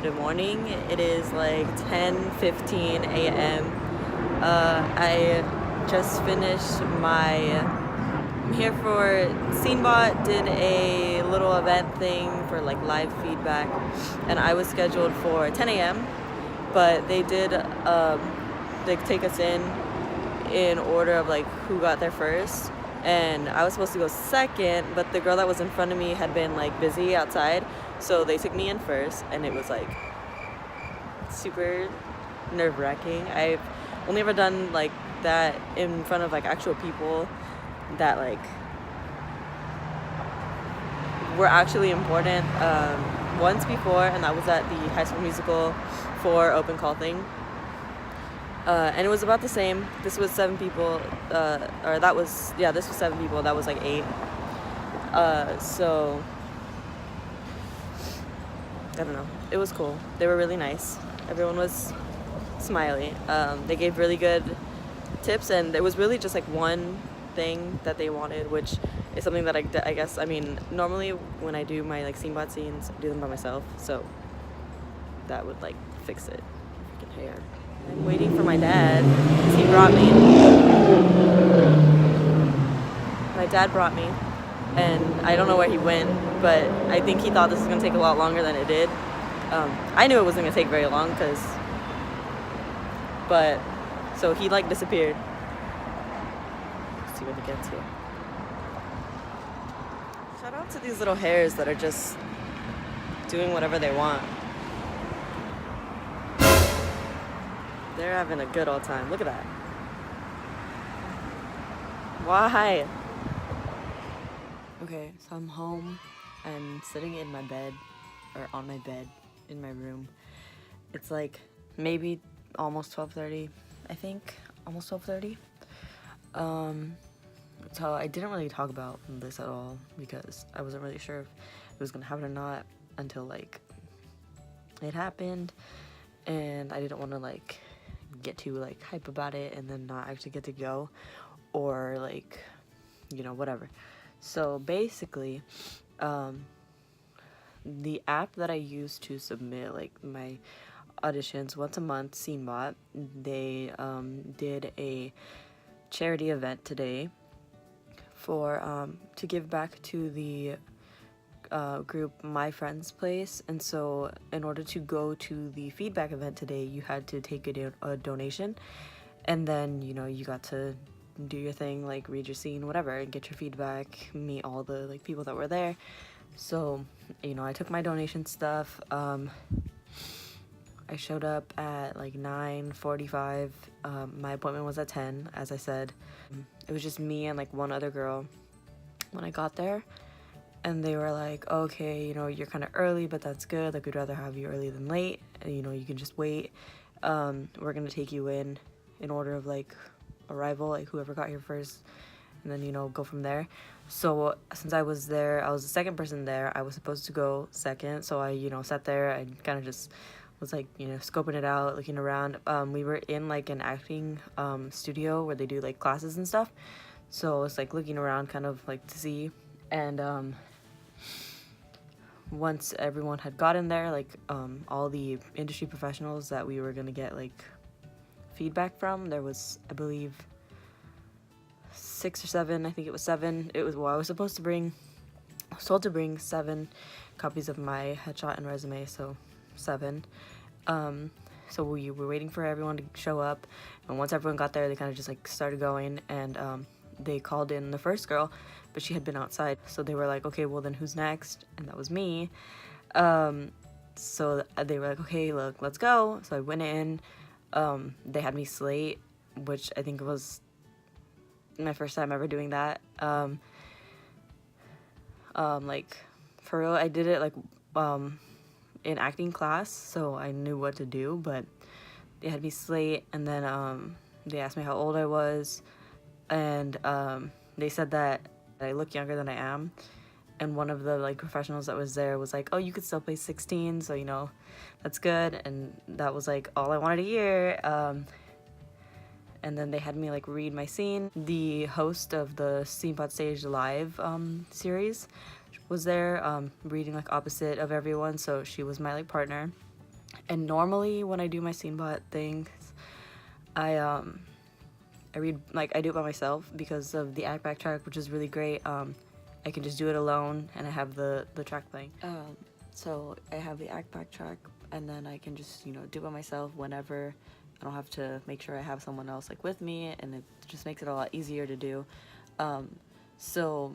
good morning. It is like 10:15 a.m. I just finished I'm here for Scenebot, did a little event thing for like live feedback, and I was scheduled for 10 a.m. But they did they take us in order of like who got there first, and I was supposed to go second, but the girl that was in front of me had been like busy outside, so they took me in first, and it was like super nerve-wracking. I've only ever done like that in front of like actual people that like were actually important once before, and that was at the High School Musical 4 open call thing. And it was about the same. This was 7 people, this was 7 people, that was like 8. So, I don't know. It was cool. They were really nice. Everyone was smiley. They gave really good tips, and it was really just like one thing that they wanted, which is something that I guess, I mean, normally when I do my like Scenebot scenes, I do them by myself, so that would like fix it. Freaking hair. I'm waiting for my dad because he brought me. My dad brought me, and I don't know where he went, but I think he thought this was going to take a lot longer than it did. I knew it wasn't going to take very long so he like disappeared. Let's see when he gets here. Shout out to these little hairs that are just doing whatever they want. They're having a good old time. Look at that. Why? Okay, so I'm home and sitting in my bed, or on my bed in my room. It's like maybe almost 12:30, I think. Almost 12:30. So I didn't really talk about this at all because I wasn't really sure if it was gonna happen or not until like it happened, and I didn't want to like get too like hype about it and then not actually get to go, or like, you know, whatever. So basically, the app that I use to submit like my auditions once a month, Scenebot, they did a charity event today for to give back to the group My Friend's Place. And so in order to go to the feedback event today, you had to take a donation, and then, you know, you got to do your thing, like read your scene, whatever, and get your feedback, meet all the like people that were there. So, you know, I took my donation stuff. I showed up at like 9:45. My appointment was at 10, as I said. It was just me and like one other girl when I got there. And they were like, okay, you know, you're kind of early, but that's good. Like, we'd rather have you early than late. And, you know, you can just wait. We're going to take you in order of, like, arrival, like, whoever got here first. And then, you know, go from there. So, since I was there, I was the second person there. I was supposed to go second. So, I, you know, sat there. I kind of just was, like, you know, scoping it out, looking around. We were in, like, an acting studio where they do, like, classes and stuff. So, I was, like, looking around kind of, like, to see. And, once everyone had gotten there, like, all the industry professionals that we were gonna get, like, feedback from, there was, I believe, 6 or 7, I think it was 7. I was told to bring 7 copies of my headshot and resume, so 7. So we were waiting for everyone to show up, and once everyone got there, they kind of just, like, started going, and, they called in the first girl, but she had been outside. So they were like, okay, well then who's next? And that was me. So they were like, okay, look, let's go. So I went in. They had me slate, which I think was my first time ever doing that. Like, for real, I did it like in acting class, so I knew what to do, but they had me slate, and then they asked me how old I was, and they said that I look younger than I am, and one of the like professionals that was there was like, oh, you could still play 16, so, you know, that's good. And that was like all I wanted to hear. And then they had me like read my scene. The host of the Scenebot Stage Live series was there, reading like opposite of everyone, so she was my like partner. And normally when I do my Scenebot things, I read, like, I do it by myself because of the act backtrack, which is really great. I can just do it alone, and I have the track playing. So I have the act backtrack, and then I can just, you know, do it by myself whenever. I don't have to make sure I have someone else like with me, and it just makes it a lot easier to do. So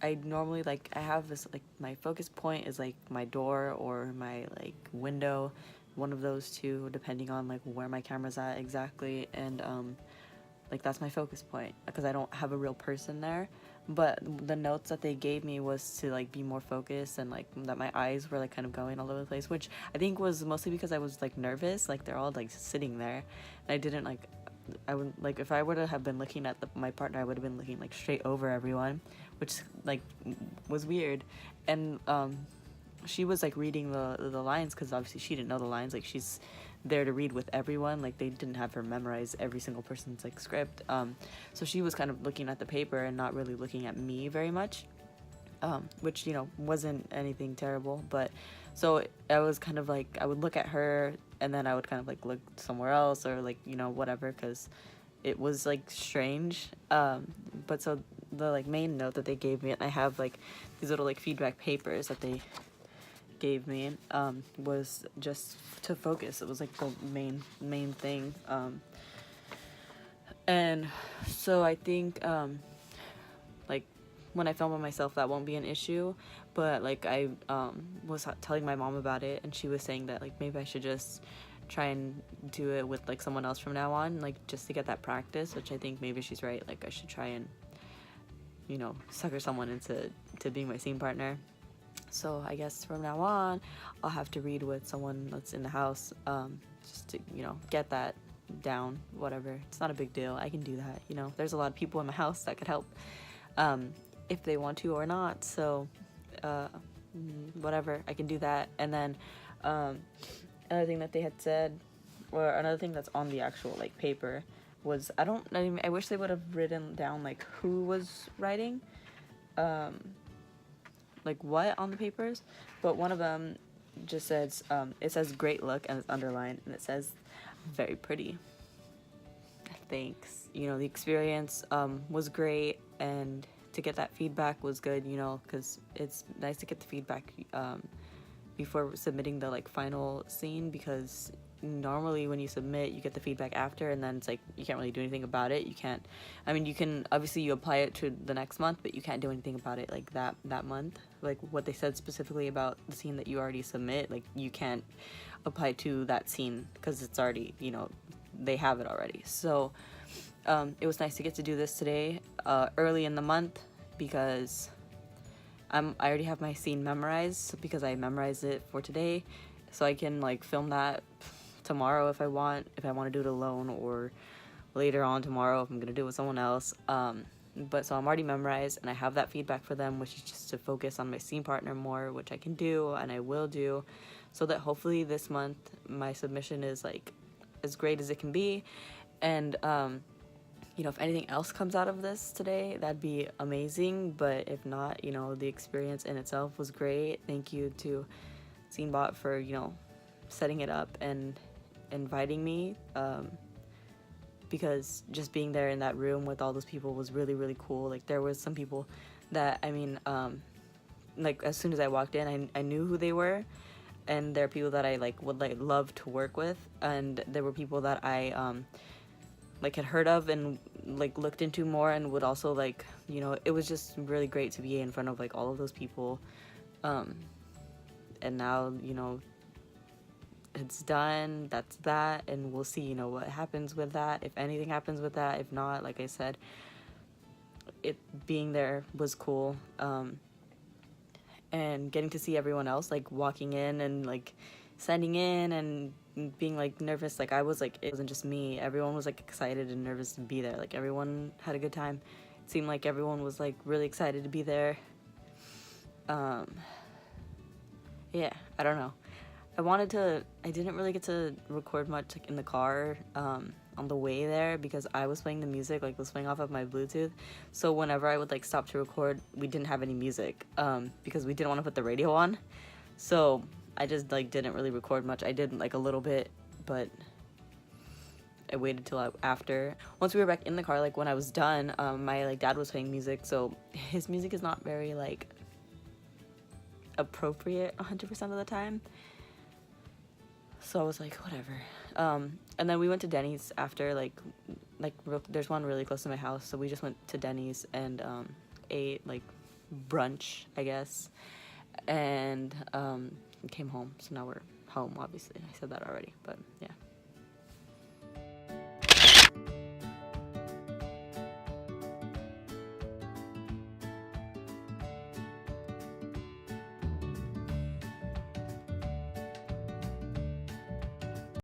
I normally, like, I have this, like, my focus point is like my door or my like window, one of those two, depending on like where my camera's at exactly. And like, that's my focus point because I don't have a real person there. But the notes that they gave me was to like be more focused, and like that my eyes were like kind of going all over the place, which I think was mostly because I was like nervous. Like, they're all like sitting there, and I didn't like, I would like, if I would have been looking at my partner, I would have been looking like straight over everyone, which like was weird. And she was like reading the lines because obviously she didn't know the lines. Like, she's there to read with everyone. Like, they didn't have her memorize every single person's like script. So she was kind of looking at the paper and not really looking at me very much, which, you know, wasn't anything terrible. But so I was kind of like, I would look at her and then I would kind of like look somewhere else or like, you know, whatever, because it was like strange. But so the like main note that they gave me, and I have like these little like feedback papers that they gave me, was just to focus. It was like the main thing. And so I think like when I film by myself, that won't be an issue. But like, I was telling my mom about it, and she was saying that like maybe I should just try and do it with like someone else from now on, like just to get that practice, which I think maybe she's right. Like, I should try and, you know, sucker someone into being my scene partner. So I guess from now on, I'll have to read with someone that's in the house, just to, you know, get that down, whatever. It's not a big deal. I can do that, you know. There's a lot of people in my house that could help, if they want to or not. So, whatever, I can do that. And then, another thing that they had said, or another thing that's on the actual, like, paper was, I wish they would have written down, like, who was writing, like what on the papers, but one of them just says, it says great look, and it's underlined, and it says very pretty. Thanks. You know, the experience was great, and to get that feedback was good, you know, because it's nice to get the feedback before submitting the like final scene, because normally when you submit, you get the feedback after, and then it's like you can't really do anything about it. You can't, I mean, you can obviously, you apply it to the next month, but you can't do anything about it like that month. Like what they said specifically about the scene that you already submit, like you can't apply to that scene because it's already, you know, they have it already. So it was nice to get to do this today, early in the month, because I already have my scene memorized, because I memorized it for today, so I can like film that tomorrow if I want to do it alone, or later on tomorrow if I'm gonna do it with someone else. But so I'm already memorized, and I have that feedback for them, which is just to focus on my scene partner more, which I can do and I will do, so that hopefully this month my submission is like as great as it can be. And you know, if anything else comes out of this today, that'd be amazing. But if not, you know, the experience in itself was great. Thank you to Scenebot for, you know, setting it up and inviting me, because just being there in that room with all those people was really, really cool. Like, there was some people that, I mean, like, as soon as I walked in, I knew who they were, and there are people that I, like, would, like, love to work with, and there were people that I, like, had heard of and, like, looked into more, and would also, like, you know, it was just really great to be in front of, like, all of those people, and now, you know, it's done, that's that, and we'll see, you know, what happens with that, if anything happens with that. If not, like I said, it being there was cool, and getting to see everyone else, like, walking in and, like, signing in and being, like, nervous. Like, I was, like, it wasn't just me, everyone was, like, excited and nervous to be there. Like, everyone had a good time. It seemed like everyone was, like, really excited to be there. Yeah, I don't know. I didn't really get to record much, like, in the car, on the way there, because I was playing the music, like, was playing off of my Bluetooth. So whenever I would, like, stop to record, we didn't have any music, because we didn't want to put the radio on. So I just like didn't really record much. I did like a little bit, but I waited till after. Once we were back in the car, like when I was done, my like dad was playing music, so his music is not very like appropriate 100% of the time. So I was like, whatever. And then we went to Denny's after, like there's one really close to my house, so we just went to Denny's and ate like brunch, I guess, and came home. So now we're home, obviously. I said that already, but yeah.